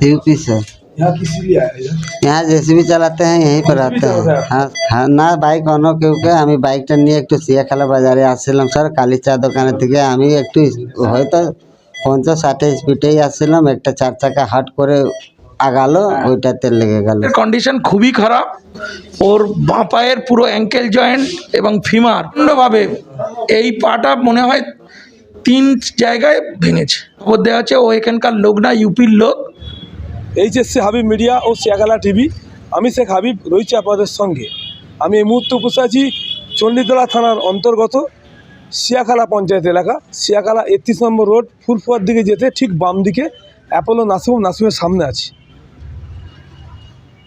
UP से। यहाँ किस लिए आए? यहाँ जेसीबी चलाते हैं, यहीं पर रहते हैं। हाँ हाँ ना বাইক অন্য কেউকে আমি বাইকটা নিয়ে একটু সিয়াখালা বাজারে আসছিলাম স্যার, কালীচা দোকানের থেকে। আমি একটু হয়তো 50-60 স্পিডেই আসছিলাম, একটা 4 চাকা হাট করে আগালো, ওইটাতে লেগে গেল। কন্ডিশন খুবই খারাপ, ওর বাঁ পায়ের পুরো অ্যাঙ্কেল জয়েন্ট এবং ফিমার ভাবে এই পাটা মনে হয় 3 জায়গায় ভেঙেছে। খবর দেওয়া আছে ও এখানকার লোক না, ইউপির লোক। এইচএসসি হাবিব মিডিয়া ও সিয়াখালা টিভি, আমি শেখ হাবিব রয়েছি আপনাদের সঙ্গে। আমি এই মুহূর্তে উপস্থিত আছি চণ্ডীতলা থানার অন্তর্গত সিয়াখালা পঞ্চায়েত এলাকা। সিয়াখালা 31 নম্বর রোড ফুলফুয়ার দিকে যেতে ঠিক বাম দিকে অ্যাপোলো নাসিমের সামনে আছি।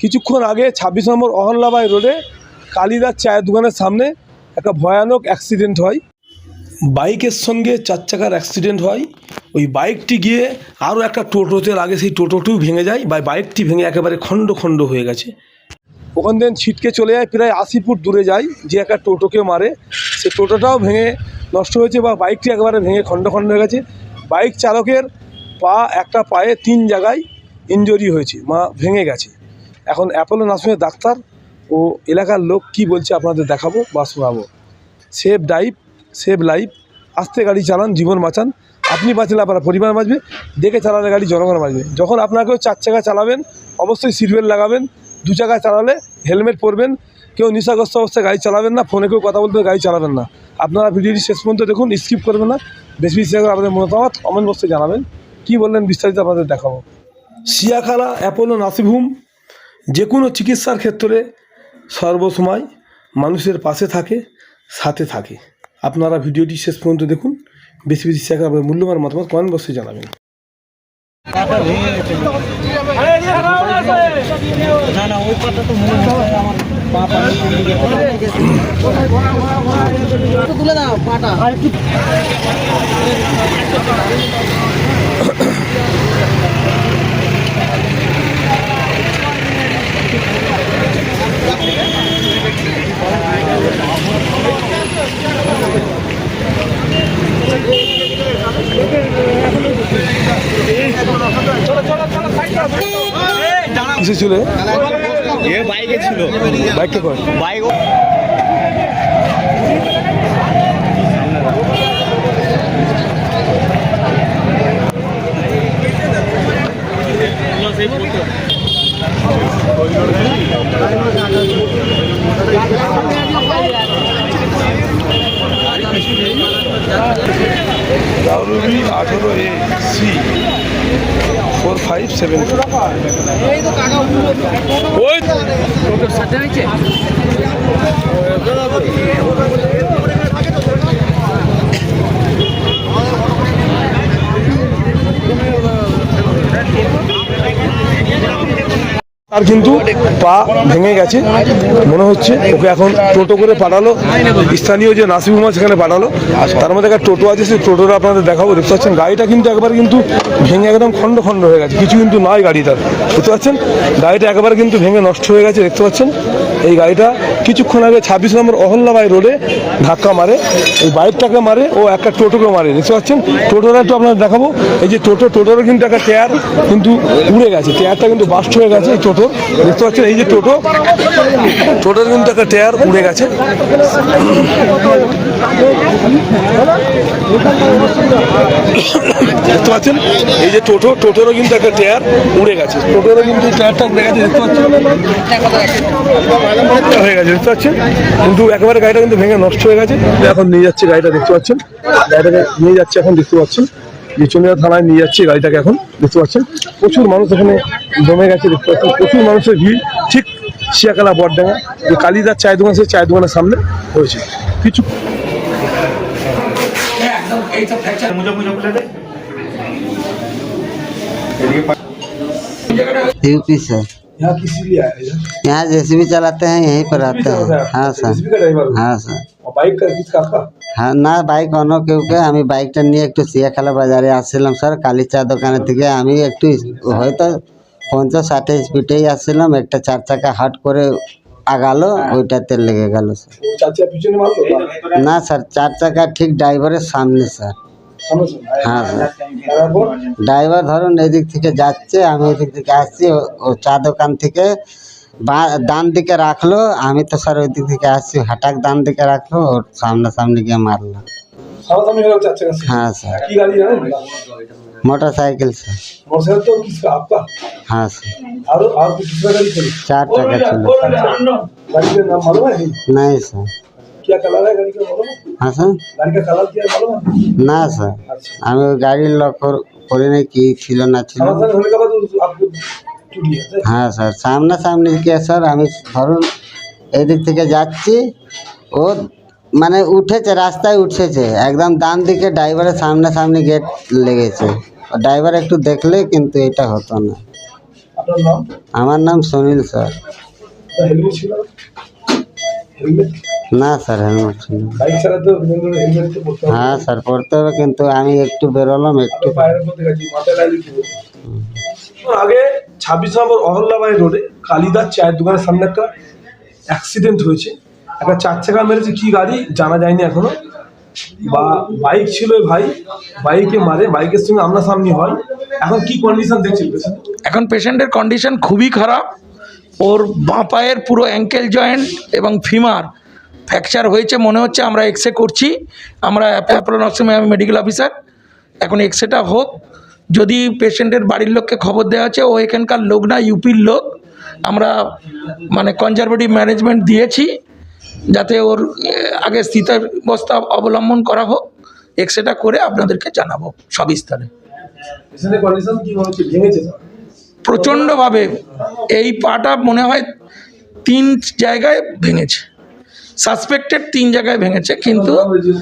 কিছুক্ষণ আগে 26 নম্বর অহল্যাবাই রোডে কালিদাস চায়ের দোকানের সামনে একটা ভয়ানক অ্যাক্সিডেন্ট হয়। বাইকের সঙ্গে 4 চাকার অ্যাক্সিডেন্ট হয়। ওই বাইকটি গিয়ে আরও একটা টোটোতে লাগে, সেই টোটোটিও ভেঙে যায়, বা বাইকটি ভেঙে একেবারে খণ্ড খণ্ড হয়ে গেছে। ওখান থেকে ছিটকে চলে যায়, প্রায় 80 ফুট দূরে যায়, যে একটা টোটোকে মারে। সে টোটোটাও ভেঙে নষ্ট হয়েছে, বা বাইকটি একেবারে ভেঙে খণ্ড খণ্ড হয়ে গেছে। বাইক চালকের একটা পায়ে 3 জায়গায় ইনজুরি হয়েছে, ভেঙে গেছে। এখন অ্যাপোলো নাসিমের ডাক্তার ও এলাকার লোক কি বলছে আপনাদের দেখাবো বা শোনাবো। সেভ ড্রাইভ, সেভ লাইফ, আস্তে গাড়ি চালান, জীবন বাঁচান। আপনি বাঁচলে আপনার পরিবার বাঁচবে, দেখে চালালে গাড়ি জনগণ বাঁচবে। যখন আপনাকেও 4 চাকা চালাবেন অবশ্যই সিট বেল্ট লাগাবেন, 2 চাকা চালালে হেলমেট পরবেন, কেউ নেশাগ্রস্ত অবস্থায় গাড়ি চালাবেন না, ফোনে কেউ কথা বলতে গাড়ি চালাবেন না। আপনারা ভিডিওটি শেষ পর্যন্ত দেখুন, স্কিপ করবেন না। বেশি বেশি করে আপনাদের মতামত কমেন্ট বক্সে জানাবেন। কী বললেন বিস্তারিত আপনাদের দেখাবো। সিয়াখালা অ্যাপোলো নার্সিং হোম যে কোনো চিকিৎসার ক্ষেত্রে সর্বসময় মানুষের পাশে থাকে, সাথে থাকে। আপনারা ভিডিওটি শেষ পর্যন্ত দেখুন, বেশি বেশি শেয়ার আপনার মূল্যবান মতামত কমেন্ট বক্সে জানাবেন। কিসে ছিল? বাইকে ছিল। বাইকটা কয়? Bike WB 18AC 4572। তার কিন্তু পা ভেঙে গেছে, মনে হচ্ছে ওকে এখন টোটো করে পাঠালো, স্থানীয় যে নার্সিং হোম সেখানে পাঠালো। তার মধ্যে একটা টোটো আছে, সেই টোটোটা আপনাদের দেখাবো। দেখতে পাচ্ছেন গাড়িটা কিন্তু একবারে কিন্তু ভেঙে একদম খণ্ড খণ্ড হয়ে গেছে, কিছু কিন্তু নয় গাড়িটার। বুঝতে পারছেন গাড়িটা একেবারে কিন্তু ভেঙে নষ্ট হয়ে গেছে। দেখতে পাচ্ছেন এই গাড়িটা কিছুক্ষণ আগে 26 নম্বর অহল্যাবাই রোডে ধাক্কা মারে, এই বাইকটাকে মারে ও একটা টোটোকে মারে। দেখতে পাচ্ছেন টোটোটা একটু আপনাদের দেখাবো। এই যে টোটোর কিন্তু একটা টায়ার কিন্তু উড়ে গেছে, টায়ারটা কিন্তু বাস্ট হয়ে গেছে এই টোটো। দেখতে পাচ্ছেন এই যে টোটোর কিন্তু একটা টায়ার উড়ে গেছে। দেখতে পাচ্ছেন এই যে টোটোরও কিন্তু একটা টায়ার উড়ে গেছে, টোটোরও কিন্তু টায়ারটা উড়ে গেছে। দেখতে পাচ্ছেন হয়ে গেছে, দেখতে পাচ্ছেন কিন্তু একেবারে গাড়িটা কিন্তু ভেঙে নষ্ট হয়ে গেছে। এখন নিয়ে যাচ্ছে গাড়িটা, দেখতে পাচ্ছেন গাড়িটাকে নিয়ে যাচ্ছে এখন। দেখতে পাচ্ছেন যে চণ্ডীতলা থানায় নিয়ে যাচ্ছে গাড়িটাকে এখন। দেখতে পাচ্ছেন প্রচুর মানুষ এখানে জমে গেছে। দেখতে পাচ্ছেন প্রচুর মানুষের ভিড়, ঠিক সিয়াখালা বটডাঙ্গা যে কালীদাস চায়ের দোকান, সেই চায়ের দোকানের সামনে হয়েছে। কিছু यूपी से। यहाँ किस लिए आए? यहाँ जेसीबी चलाते हैं, यहीं पर रहते हैं। हाँ सर। हाँ सर। বাইক কিসকা आपका? হ্যাঁ না বাইক অন্য কেউকে আমি বাইকটা নিয়ে একটু সিয়াখালা বাজারে আসছিলাম স্যার, কালীচা দোকানের থেকে। আমি একটু হয়তো 50-60 স্পিডেই আসছিলাম, একটা 4 চাকা হাট করে আগালো, ওইটাতে লেগে গেল স্যার। চাচা পিছনে মারলো না স্যার, 4 চাকা ঠিক ড্রাইভারের সামনে স্যার। হ্যাঁ স্যার, তারপর ড্রাইভার ধরুন এদিক থেকে যাচ্ছে, আমি এদিক থেকে আসছি, ও চা দোকান থেকে ডান দিকে রাখলো, আমি তো স্যার ওই দিক থেকে আসছি, হঠাৎ ডান দিকে রাখলো, ওর সামনাসামনি গিয়ে মারলো। সামনাসামনি হয়ে গেল চাচা কাছে। হ্যাঁ স্যার, কি গাড়ি জানেন? मोटरसाइकिल स्যার। मोटरसाइकिल तो किसका, आपका? हाँ सर, और किसका गाड़ी थी? 4 चक्का ছিল। गाड़ी का नाम मालूम है? नहीं सर। क्या कलर है गाड़ी का मालूम है? हाँ सर, गाड़ी का कलर क्या है मालूम है? না স্যার, अच्छा, আমি ওই গাড়ির লক করি না, কি ছিল না ছিল। सामनासामनी होने के बाद आपको टूट गया। হ্যাঁ স্যার, সামনাসামনি গিয়ে স্যার আমি ধরুন এদিক থেকে যাচ্ছি, ও মানে উঠেছে, রাস্তায় উঠেছে, একদম ডান দিকে ড্রাইভারের সামনাসামনি গেট লেগেছে। ড্রাইভার একটু দেখলে কিন্তু এটা হতো না। আপনার নাম? আমার নাম সুনীল স্যার। হেলমেট ছিল? হেলমেট? না স্যার, হেলমেট ছিল না। বাইক চালাতে হেলমেট তো পড়তে হবে। হ্যাঁ স্যার, পড়তে হবে, কিন্তু আমি একটু বেরোলাম একটু। পায়ের মধ্যে গেছি, মাথায় লাগলে কি হবে? আগে 26 নম্বর অহল্যাবাই রোডে কালিদাস চায়ের দোকানের সামনে একটা অ্যাক্সিডেন্ট হয়েছে। একটা 4 চাকা মেরেছে, কি গাড়ি জানা যায়নি এখনো, বা বাইক ছিল ভাই, বাইকে মারে, বাইকের সঙ্গে সামনাসামনি হয়। এখন কি কন্ডিশন দেখছেন পেশেন্ট? এখন পেশেন্টের কন্ডিশন খুবই খারাপ। ওর বাঁ পায়ের পুরো অ্যাঙ্কেল জয়েন্ট এবং ফিমার ফ্র্যাকচার হয়েছে মনে হচ্ছে। আমরা এক্সরে করছি, আমরা অ্যাপোলো নার্সিংহোমে, আমি মেডিকেল অফিসার। এখন এক্সরেটা হোক, যদি পেশেন্টের বাড়ির লোককে খবর দেওয়া আছে, ও এখানকার লোক না, ইউপির লোক। আমরা মানে কনজারভেটিভ ম্যানেজমেন্ট দিয়েছি যাতে ওর আগে স্থিতাবস্থা অবলম্বন করা হোক। এক্সরেটা করে আপনাদেরকে জানাবো সবিস্তারে। পেশেন্টের কন্ডিশন কি মনে হচ্ছে, ভেঙেছে স্যার? প্রচণ্ডভাবে এই পাটা মনে হয় 3 জায়গায় ভেঙেছে, সাসপেক্টেড 3 জায়গায় ভেঙেছে, কিন্তু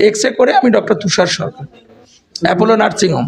এক্সরে করে আমি ডক্টর তুষার সরকার, অ্যাপোলো নার্সিংহোম।